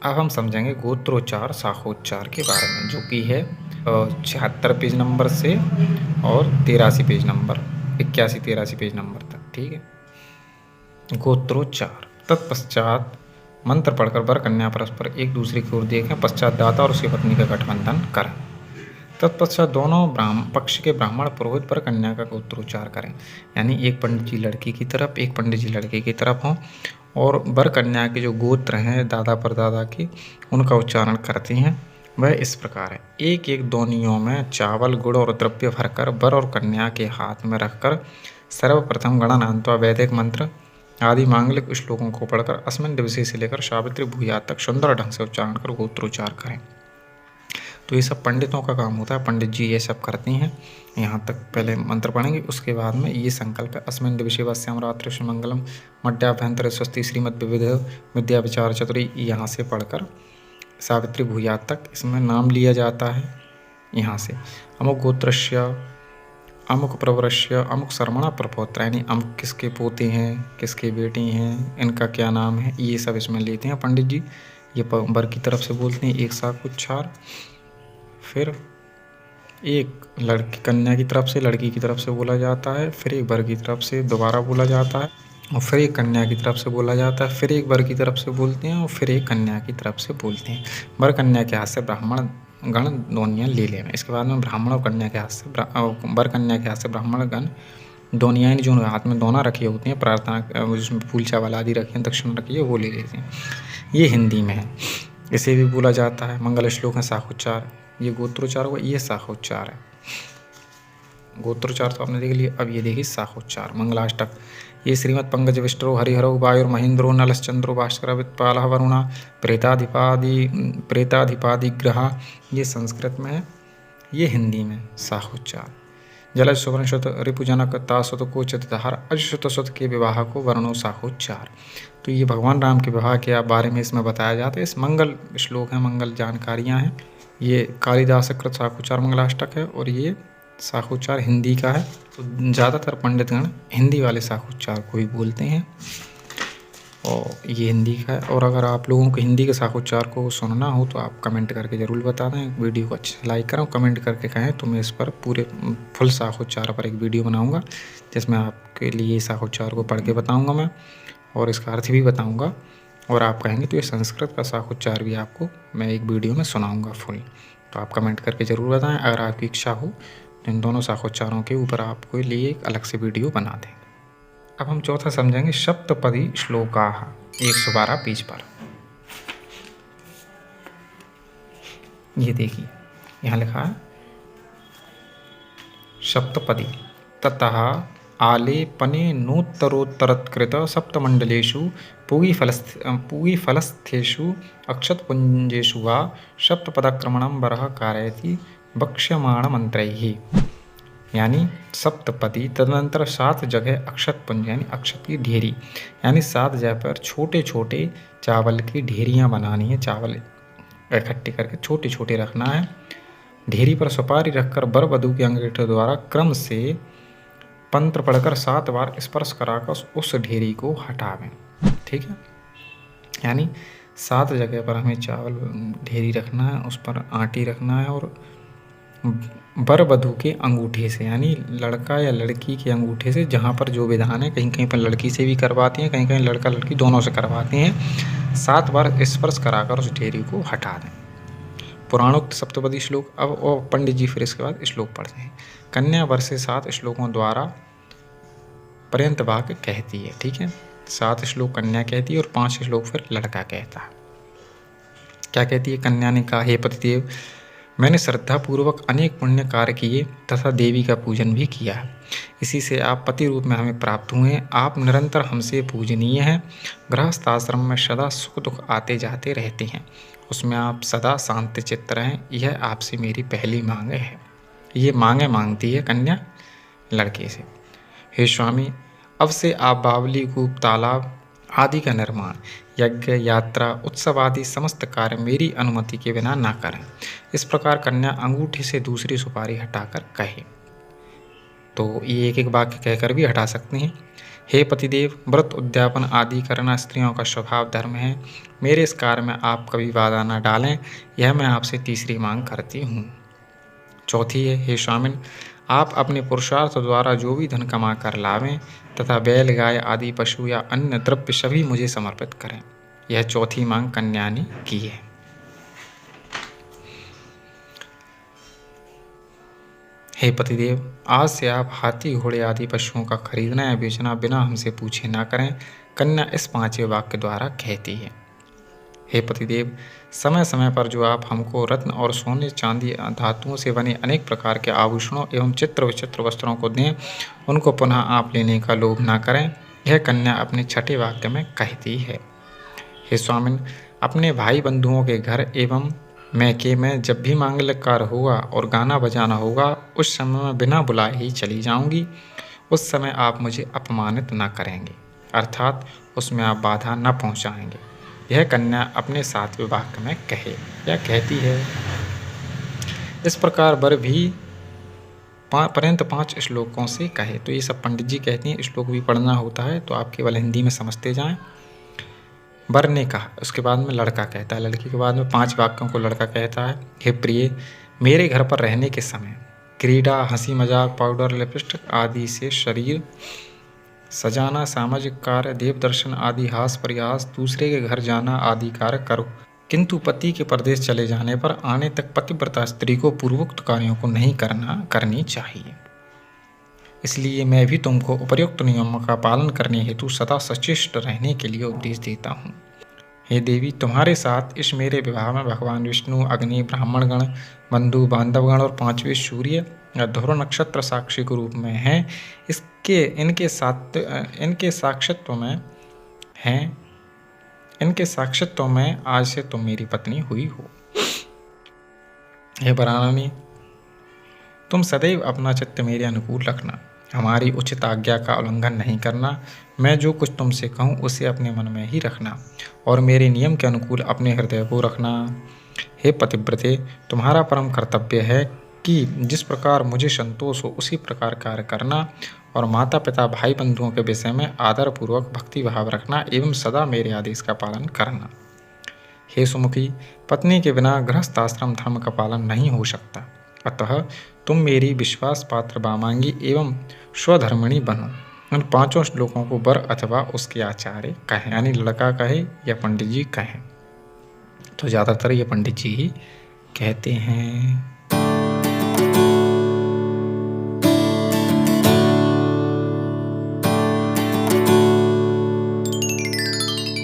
अब हम समझेंगे गोत्रोच्चार शाखोच्चार के बारे में, जो कि है 76 पेज नंबर से और 83 पेज नंबर 81-83 पेज नंबर तक। ठीक है। गोत्रोच्चार। तत्पश्चात मंत्र पढ़कर वर कन्या परस्पर एक दूसरे की ओर देखें, पश्चात दाता और उसकी पत्नी का गठबंधन करें। तत्पश्चात दोनों पक्ष के ब्राह्मण पुरोहित वर कन्या का गोत्रोच्चार करें, यानी एक पंडित जी लड़की की तरफ, एक पंडित जी लड़के की तरफ हों और वर कन्या के जो गोत्र हैं दादा परदादा के, उनका उच्चारण करती हैं। वह इस प्रकार है। एक एक दोनियों में चावल गुड़ और द्रव्य भरकर वर और कन्या के हाथ में रखकर सर्वप्रथम गणनान्त्वा वैदिक मंत्र आदि मांगलिक श्लोकों को पढ़कर अस्मिन् दिवसे से लेकर सावित्री भूयात तक सुंदर ढंग से उच्चारण कर गोत्रोच्चार करें। तो ये सब पंडितों का काम होता है, पंडित जी ये सब करती हैं। यहाँ तक पहले मंत्र पढ़ेंगे, उसके बाद में ये संकल्प है। अस्मिन् दिवसे वस्याम रात्रिषु मंगलम मध्याभ्यंतर स्वस्ति श्रीमद विविध विद्या विचार चतुरी, यहाँ से पढ़कर सावित्री भूयात तक इसमें नाम लिया जाता है। यहाँ से अमुक गोत्रस्य अमुक प्रवरस्य अमुक शर्मणा प्रपौत्र, यानी अमुक किसके पोते हैं, किसके बेटी हैं, इनका क्या नाम है, ये सब इसमें लेते हैं पंडित जी। ये वर की तरफ से बोलते हैं एक शाखोच्चार, फिर एक लड़की कन्या की तरफ से लड़की की तरफ से बोला जाता है, फिर एक वर की तरफ से दोबारा बोला जाता है और फिर एक कन्या की तरफ से बोला जाता है, फिर एक वर की तरफ से बोलते हैं और फिर एक कन्या की तरफ से बोलते हैं। वर कन्या के हाथ से ब्राह्मण गण दोनियाँ ले लें। इसके बाद में ब्राह्मण और कन्या के हाथ से वर कन्या के हाथ से ब्राह्मण गण दोनियाँ जो हाथ में दोना रखी होती हैं, प्रार्थना जिसमें फूल चावल आदि रखे हैं, दक्षिणा रखी है, वो ले लेते हैं। ये हिंदी में है। इसे भी बोला जाता है मंगल श्लोक है शाखोच्चार। ये गोत्रोच्चार हुआ, ये शाखोच्चार है। गोत्रोच्चार तो आपने देख लिया। अब ये देखिए शाखोच्चार। मंगलाष्टक। ये श्रीमद पंकज विष्टरो हरिहरो वायुर्महेंद्रो नलश्चंद्रो भास्कर वित्पालः वरुणा प्रेताधिपादि ग्रहा, ये संस्कृत में है, ये हिंदी में शाखोच्चार। जलज सुवर्ण सुत रिपुजनक तासुत को चितधार अजुत सुत के विवाह को वर्णो शाखोच्चार। तो ये भगवान राम के विवाह के बारे में इसमें बताया जाता है। इस मंगल श्लोक है, मंगल जानकारियाँ हैं। ये कालिदास कृत शाखोच्चार मंगलाष्टक है और ये शाखोच्चार हिंदी का है। तो ज़्यादातर पंडितगण हिंदी वाले शाखोच्चार को ही बोलते हैं और ये हिंदी का है। और अगर आप लोगों को हिंदी के शाखोच्चार को सुनना हो तो आप कमेंट करके ज़रूर बता दें। वीडियो को अच्छा लाइक करें, कमेंट करके कहें तो मैं इस पर पूरे फुल शाखोच्चार पर एक वीडियो बनाऊँगा, जिसमें आपके लिए शाखोच्चार को पढ़ के बताऊँगा मैं और इसका अर्थ भी बताऊँगा। और आप कहेंगे तो ये संस्कृत का शाखोच्चार भी आपको मैं एक वीडियो में सुनाऊंगा फुल। तो आप कमेंट करके ज़रूर बताएं। अगर आपकी इच्छा हो तो इन दोनों शाखोच्चारों के ऊपर आपको लिए एक अलग से वीडियो बना दें। अब हम चौथा समझेंगे सप्तपदी श्लोकाः 112 पेज पर। ये देखिए यहाँ लिखा है सप्तपदी। ततः आलेपने नोत्तरोत्तरत्कृत सप्तमण्डलेषु पूगीफलस्थेषु अक्षतपुञ्जेषु वा सप्तपदाक्रमणं वरः कारयति वक्ष्यमाणमन्त्रैः, यानी सप्तपदी। तदनंतर 7 जगह अक्षतपुंज यानी अक्षत की ढेरी, यानी 7 जगह पर छोटे छोटे चावल की ढेरियाँ बनानी है। चावल इकट्ठे करके छोटे छोटे रखना है। ढेरी पर सुपारी रखकर वर वधू के अंगूठे द्वारा क्रम से मंत्र पढ़कर 7 बार स्पर्श कराकर उस ढेरी को हटावें। ठीक है, यानी 7 जगह पर हमें चावल ढेरी रखना है, उस पर आटी रखना है और वर वधू के अंगूठे से, यानी लड़का या लड़की के अंगूठे से, जहाँ पर जो विधान है, कहीं कहीं पर लड़की से भी करवाती हैं, कहीं कहीं लड़का लड़की दोनों से करवाते हैं। 7 बार स्पर्श कराकर उस ढेरी को हटा दें। पुराणोक्त सप्तपदी श्लोक। अब और पंडित जी फिर इसके बाद श्लोक पढ़ते हैं। कन्या वर से 7 श्लोकों द्वारा पर्यंत वाक्य कहती है। ठीक है, 7 श्लोक कन्या कहती है और 5 श्लोक फिर लड़का कहता है। क्या कहती है? कन्या ने कहा, हे पतिदेव, मैंने श्रद्धापूर्वक अनेक पुण्य कार्य किए तथा देवी का पूजन भी किया है। इसी से आप पति रूप में हमें प्राप्त हुए हैं। आप निरंतर हमसे पूजनीय हैं। गृहस्थ आश्रम में सदा सुख दुख आते जाते रहते हैं, उसमें आप सदा शांत चित्त रहें, यह आपसे मेरी पहली मांग है। ये मांगे मांगती है कन्या लड़के से। हे स्वामी, अब से आप बावली, कूप, तालाब आदि का निर्माण, यज्ञ, यात्रा, उत्सव आदि समस्त कार्य मेरी अनुमति के बिना ना करें। इस प्रकार कन्या अंगूठे से दूसरी सुपारी हटाकर कहे। तो ये एक एक वाक्य कहकर भी हटा सकते हैं। हे पतिदेव, व्रत उद्यापन आदि करना स्त्रियों का स्वभाव धर्म है। मेरे इस कार्य में आप कभी बाधा न डालें, यह मैं आपसे तीसरी मांग करती हूँ। चौथी है, हे स्वामिन, आप अपने पुरुषार्थ द्वारा जो भी धन कमा कर लावें तथा बैल गाय आदि पशु या अन्य द्रव्य सभी मुझे समर्पित करें। यह चौथी मांग कन्या ने की है। हे पतिदेव, आज से आप हाथी घोड़े आदि पशुओं का खरीदना या बेचना बिना हमसे पूछे ना करें। कन्या इस पांचवें वाक्य द्वारा कहती है। हे पतिदेव, समय समय पर जो आप हमको रत्न और सोने चांदी धातुओं से बने अनेक प्रकार के आभूषणों एवं चित्र विचित्र वस्त्रों को दें, उनको पुनः आप लेने का लोभ ना करें। यह कन्या अपने छठे वाक्य में कहती है। हे स्वामिन, अपने भाई बंधुओं के घर एवं मैके में जब भी मांगलिक कार्य होगा और गाना बजाना होगा, उस समय मैं बिना बुलाए ही चली जाऊंगी। उस समय आप मुझे अपमानित न करेंगे, अर्थात उसमें आप बाधा न पहुंचाएंगे। यह कन्या अपने 7वें वाक्य में या कहती है। इस प्रकार वर भी पर्यंत 5 श्लोकों से कहे। तो ये सब पंडित जी कहते हैं, श्लोक भी पढ़ना होता है तो आप केवल हिंदी में समझते जाएं। वर ने कहा, उसके बाद में लड़का कहता है, लड़की के बाद में 5 वाक्यों को लड़का कहता है। हे प्रिय, मेरे घर पर रहने के समय क्रीड़ा, हंसी मजाक, पाउडर, लिपस्टिक आदि से शरीर सजाना, सामाजिक कार्य, देव दर्शन आदि हास प्रयास, दूसरे के घर जाना आदि कार्य करो, किंतु पति के परदेश चले जाने पर आने तक पतिव्रता स्त्री को पूर्वोक्त कार्यों को नहीं करनी चाहिए। इसलिए मैं भी तुमको उपर्युक्त नियमों का पालन करने हेतु सदा सचेष्ट रहने के लिए उपदेश देता हूँ। हे देवी, तुम्हारे साथ इस मेरे विवाह में भगवान विष्णु, अग्नि, ब्राह्मण गण, बंधु बांधवगण और 5वें सूर्य या ध्रुव नक्षत्र साक्षी के रूप में हैं। इनके साक्षित्व में आज से तुम मेरी पत्नी हुई हो। हे वराननी, तुम सदैव अपना चित्त मेरे अनुकूल रखना, हमारी उचित आज्ञा का उल्लंघन नहीं करना। मैं जो कुछ तुमसे कहूँ उसे अपने मन में ही रखना और मेरे नियम के अनुकूल अपने हृदय को रखना। हे पतिव्रते, तुम्हारा परम कर्तव्य है कि जिस प्रकार मुझे संतोष हो उसी प्रकार कार्य करना और माता पिता भाई बंधुओं के विषय में आदरपूर्वक भक्ति भाव रखना एवं सदा मेरे आदेश का पालन करना। हे सुमुखी, पत्नी के बिना गृहस्थ आश्रम धर्म का पालन नहीं हो सकता, अतः तुम मेरी विश्वास पात्र वामांगी एवं स्वधर्मिणी बनो। उन 5 श्लोकों को वर अथवा उसके आचार्य कहें, यानी लड़का कहे या पंडित जी कहें, तो ज़्यादातर ये पंडित जी ही कहते हैं।